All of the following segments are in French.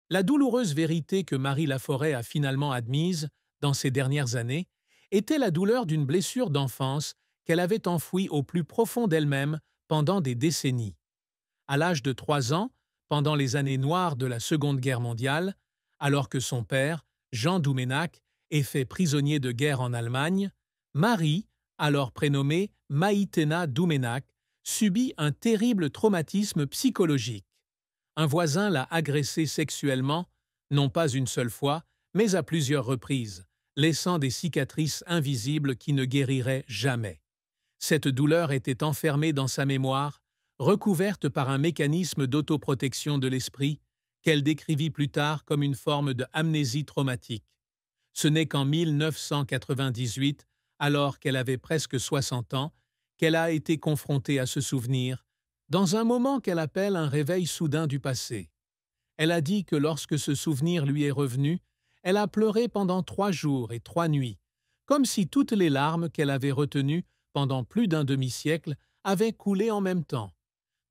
La douloureuse vérité que Marie Laforêt a finalement admise, dans ces dernières années, était la douleur d'une blessure d'enfance qu'elle avait enfouie au plus profond d'elle-même pendant des décennies. À l'âge de 3 ans, pendant les années noires de la Seconde Guerre mondiale, alors que son père, Jean Douménac, est fait prisonnier de guerre en Allemagne, Marie, alors prénommée Maïtena Douménac, subit un terrible traumatisme psychologique. Un voisin l'a agressée sexuellement, non pas une seule fois, mais à plusieurs reprises, laissant des cicatrices invisibles qui ne guériraient jamais. Cette douleur était enfermée dans sa mémoire, recouverte par un mécanisme d'autoprotection de l'esprit qu'elle décrivit plus tard comme une forme de amnésie traumatique. Ce n'est qu'en 1998, alors qu'elle avait presque 60 ans, qu'elle a été confrontée à ce souvenir, dans un moment qu'elle appelle un réveil soudain du passé. Elle a dit que lorsque ce souvenir lui est revenu, elle a pleuré pendant 3 jours et 3 nuits, comme si toutes les larmes qu'elle avait retenues pendant plus d'un demi-siècle avaient coulé en même temps.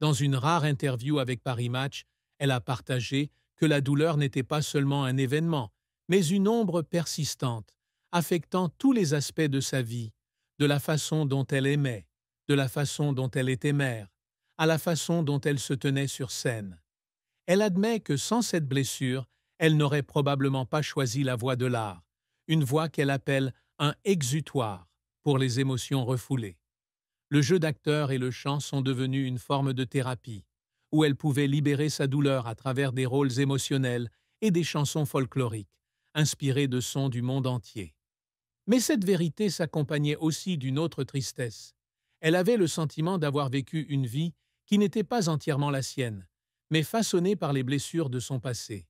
Dans une rare interview avec Paris Match, elle a partagé que la douleur n'était pas seulement un événement, mais une ombre persistante, affectant tous les aspects de sa vie, de la façon dont elle aimait, de la façon dont elle était mère, à la façon dont elle se tenait sur scène. Elle admet que sans cette blessure, elle n'aurait probablement pas choisi la voie de l'art, une voie qu'elle appelle un exutoire pour les émotions refoulées. Le jeu d'acteur et le chant sont devenus une forme de thérapie, où elle pouvait libérer sa douleur à travers des rôles émotionnels et des chansons folkloriques, inspirées de sons du monde entier. Mais cette vérité s'accompagnait aussi d'une autre tristesse. Elle avait le sentiment d'avoir vécu une vie qui n'était pas entièrement la sienne, mais façonnée par les blessures de son passé.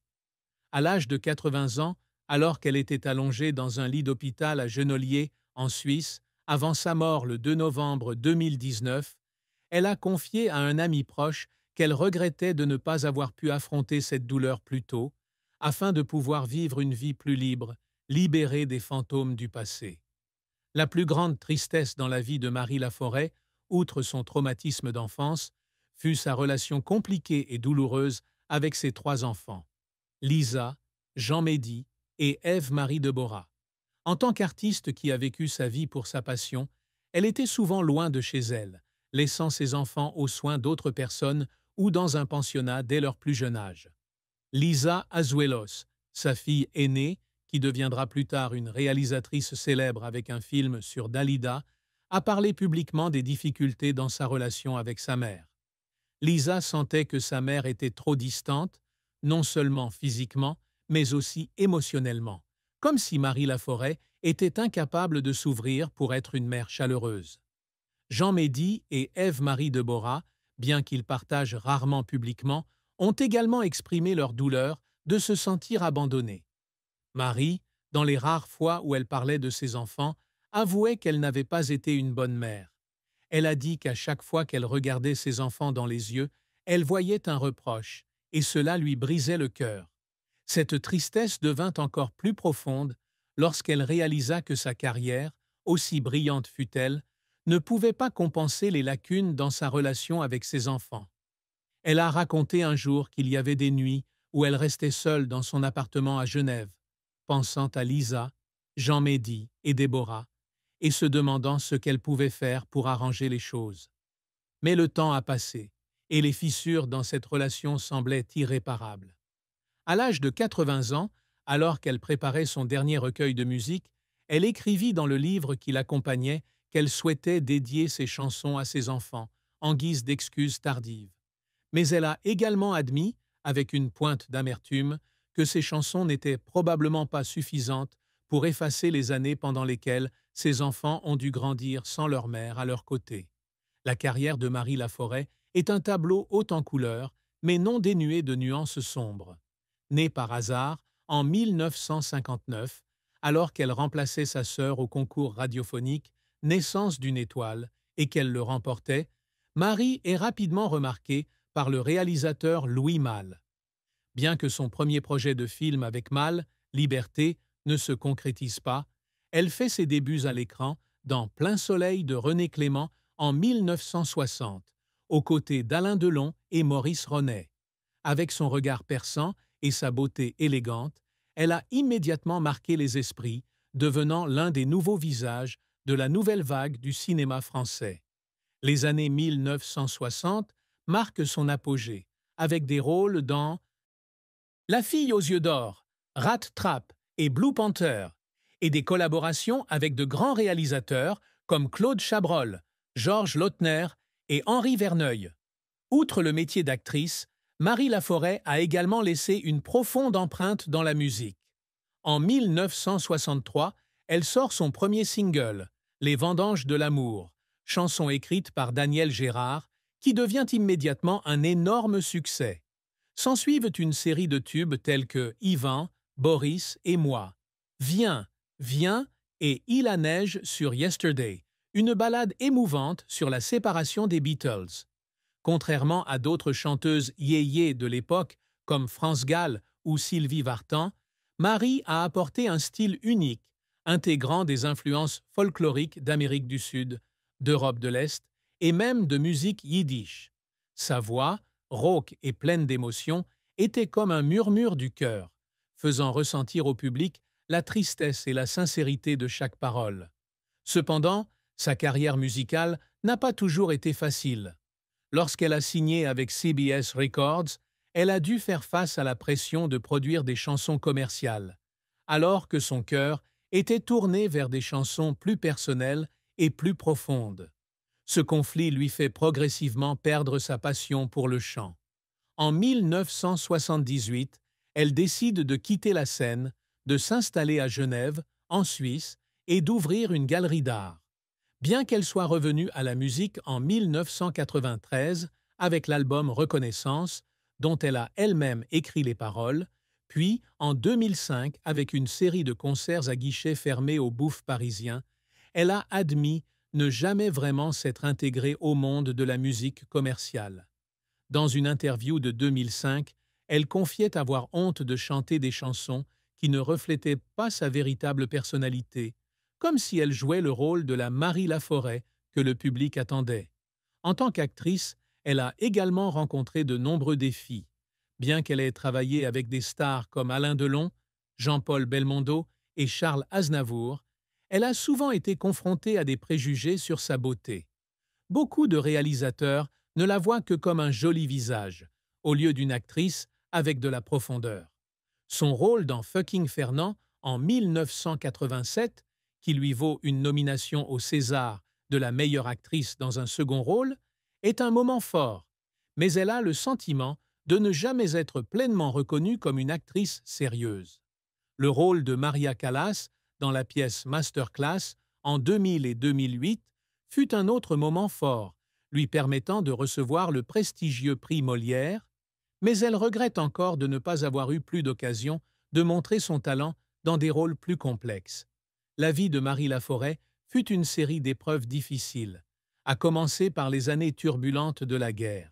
À l'âge de 80 ans, alors qu'elle était allongée dans un lit d'hôpital à Genolier, en Suisse, avant sa mort le 2 novembre 2019, elle a confié à un ami proche qu'elle regrettait de ne pas avoir pu affronter cette douleur plus tôt, afin de pouvoir vivre une vie plus libre, libérée des fantômes du passé. La plus grande tristesse dans la vie de Marie Laforêt, outre son traumatisme d'enfance, fut sa relation compliquée et douloureuse avec ses 3 enfants, Lisa, Jean Médy et Ève-Marie de Bora. En tant qu'artiste qui a vécu sa vie pour sa passion, elle était souvent loin de chez elle, laissant ses enfants aux soins d'autres personnes ou dans un pensionnat dès leur plus jeune âge. Lisa Azuelos, sa fille aînée, qui deviendra plus tard une réalisatrice célèbre avec un film sur Dalida, a parlé publiquement des difficultés dans sa relation avec sa mère. Lisa sentait que sa mère était trop distante, non seulement physiquement, mais aussi émotionnellement, comme si Marie Laforêt était incapable de s'ouvrir pour être une mère chaleureuse. Jean Médy et Ève-Marie de Bora, bien qu'ils partagent rarement publiquement, ont également exprimé leur douleur de se sentir abandonnée. Marie, dans les rares fois où elle parlait de ses enfants, avouait qu'elle n'avait pas été une bonne mère. Elle a dit qu'à chaque fois qu'elle regardait ses enfants dans les yeux, elle voyait un reproche, et cela lui brisait le cœur. Cette tristesse devint encore plus profonde lorsqu'elle réalisa que sa carrière, aussi brillante fût-elle, ne pouvait pas compenser les lacunes dans sa relation avec ses enfants. Elle a raconté un jour qu'il y avait des nuits où elle restait seule dans son appartement à Genève, pensant à Lisa, Jean Médy et Déborah, et se demandant ce qu'elle pouvait faire pour arranger les choses. Mais le temps a passé, et les fissures dans cette relation semblaient irréparables. À l'âge de 80 ans, alors qu'elle préparait son dernier recueil de musique, elle écrivit dans le livre qui l'accompagnait qu'elle souhaitait dédier ses chansons à ses enfants, en guise d'excuse tardive. Mais elle a également admis, avec une pointe d'amertume, que ces chansons n'étaient probablement pas suffisantes pour effacer les années pendant lesquelles ses enfants ont dû grandir sans leur mère à leur côté. La carrière de Marie Laforêt est un tableau haut en couleurs, mais non dénué de nuances sombres. Née par hasard en 1959, alors qu'elle remplaçait sa sœur au concours radiophonique Naissance d'une étoile et qu'elle le remportait, Marie est rapidement remarquée par le réalisateur Louis Malle. Bien que son premier projet de film avec Malle, Liberté, ne se concrétise pas, elle fait ses débuts à l'écran dans Plein soleil de René Clément en 1960, aux côtés d'Alain Delon et Maurice Ronet. Avec son regard perçant et sa beauté élégante, elle a immédiatement marqué les esprits, devenant l'un des nouveaux visages de la nouvelle vague du cinéma français. Les années 1960 marquent son apogée, avec des rôles dans La fille aux yeux d'or, Rat Trap et Blue Panther, et des collaborations avec de grands réalisateurs comme Claude Chabrol, Georges Lautner et Henri Verneuil. Outre le métier d'actrice, Marie Laforêt a également laissé une profonde empreinte dans la musique. En 1963, elle sort son premier single, Les Vendanges de l'amour, chanson écrite par Daniel Gérard, qui devient immédiatement un énorme succès. S'ensuivent une série de tubes tels que Yvan, Boris et moi, Viens, Viens et Il a neige sur Yesterday, une ballade émouvante sur la séparation des Beatles. Contrairement à d'autres chanteuses yéyé de l'époque, comme France Gall ou Sylvie Vartan, Marie a apporté un style unique, intégrant des influences folkloriques d'Amérique du Sud, d'Europe de l'Est et même de musique yiddish. Sa voix, rauque et pleine d'émotion, était comme un murmure du cœur, faisant ressentir au public la tristesse et la sincérité de chaque parole. Cependant, sa carrière musicale n'a pas toujours été facile. Lorsqu'elle a signé avec CBS Records, elle a dû faire face à la pression de produire des chansons commerciales, alors que son cœur était tourné vers des chansons plus personnelles et plus profondes. Ce conflit lui fait progressivement perdre sa passion pour le chant. En 1978, elle décide de quitter la scène, de s'installer à Genève, en Suisse, et d'ouvrir une galerie d'art. Bien qu'elle soit revenue à la musique en 1993 avec l'album Reconnaissance, dont elle a elle-même écrit les paroles, puis en 2005 avec une série de concerts à guichets fermés au Bouffe parisien, elle a admis ne jamais vraiment s'être intégrée au monde de la musique commerciale. Dans une interview de 2005, elle confiait avoir honte de chanter des chansons qui ne reflétaient pas sa véritable personnalité, comme si elle jouait le rôle de la Marie Laforêt que le public attendait. En tant qu'actrice, elle a également rencontré de nombreux défis. Bien qu'elle ait travaillé avec des stars comme Alain Delon, Jean-Paul Belmondo et Charles Aznavour, elle a souvent été confrontée à des préjugés sur sa beauté. Beaucoup de réalisateurs ne la voient que comme un joli visage, au lieu d'une actrice avec de la profondeur. Son rôle dans Fucking Fernand en 1987, qui lui vaut une nomination au César de la meilleure actrice dans un second rôle, est un moment fort, mais elle a le sentiment de ne jamais être pleinement reconnue comme une actrice sérieuse. Le rôle de Maria Callas dans la pièce Masterclass en 2000 et 2008 fut un autre moment fort, lui permettant de recevoir le prestigieux prix Molière, mais elle regrette encore de ne pas avoir eu plus d'occasion de montrer son talent dans des rôles plus complexes. La vie de Marie Laforêt fut une série d'épreuves difficiles, à commencer par les années turbulentes de la guerre.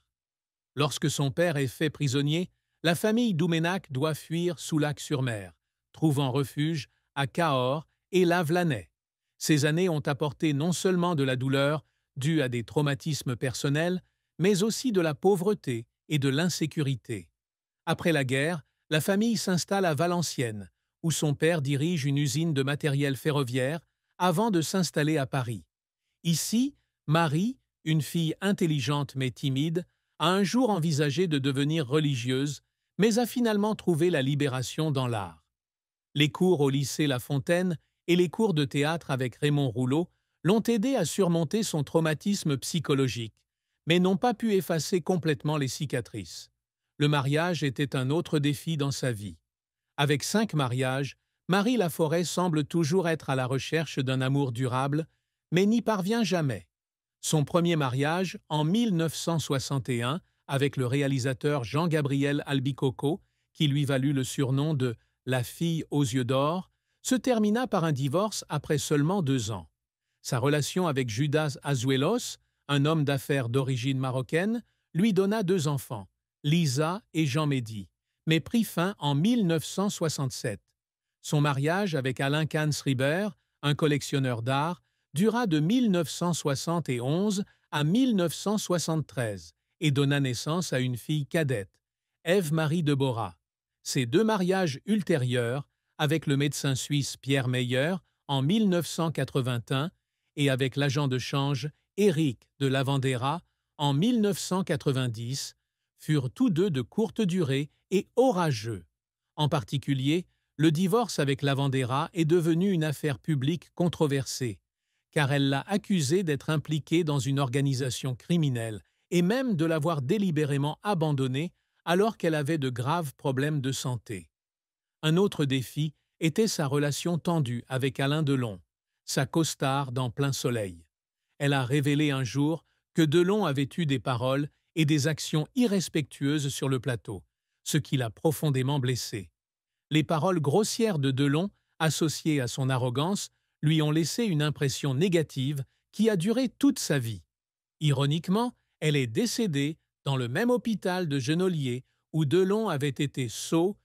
Lorsque son père est fait prisonnier, la famille Douménac doit fuir Soulac-sur-Mer, trouvant refuge à Cahors et Lavelanet. Ces années ont apporté non seulement de la douleur, due à des traumatismes personnels, mais aussi de la pauvreté et de l'insécurité. Après la guerre, la famille s'installe à Valenciennes, où son père dirige une usine de matériel ferroviaire avant de s'installer à Paris. Ici, Marie, une fille intelligente mais timide, a un jour envisagé de devenir religieuse, mais a finalement trouvé la libération dans l'art. Les cours au lycée La Fontaine et les cours de théâtre avec Raymond Rouleau l'ont aidé à surmonter son traumatisme psychologique, mais n'ont pas pu effacer complètement les cicatrices. Le mariage était un autre défi dans sa vie. Avec 5 mariages, Marie Laforêt semble toujours être à la recherche d'un amour durable, mais n'y parvient jamais. Son premier mariage, en 1961, avec le réalisateur Jean-Gabriel Albicoco, qui lui valut le surnom de « La fille aux yeux d'or », se termina par un divorce après seulement 2 ans. Sa relation avec Judas Azuelos, un homme d'affaires d'origine marocaine, lui donna 2 enfants, Lisa et Jean-Médy, mais prit fin en 1967. Son mariage avec Alain Kahn-Srieber, un collectionneur d'art, dura de 1971 à 1973 et donna naissance à une fille cadette, Ève-Marie Deborah. Ses deux mariages ultérieurs, avec le médecin suisse Pierre Meyer en 1981 et avec l'agent de change Éric de Lavandera en 1990, furent tous deux de courte durée et orageux. En particulier, le divorce avec Lavandera est devenu une affaire publique controversée, car elle l'a accusé d'être impliqué dans une organisation criminelle et même de l'avoir délibérément abandonnée alors qu'elle avait de graves problèmes de santé. Un autre défi était sa relation tendue avec Alain Delon, sa costard dans Plein Soleil. Elle a révélé un jour que Delon avait eu des paroles et des actions irrespectueuses sur le plateau, ce qui l'a profondément blessé. Les paroles grossières de Delon, associées à son arrogance, lui ont laissé une impression négative qui a duré toute sa vie. Ironiquement, elle est décédée dans le même hôpital de Genolier où Delon avait été sot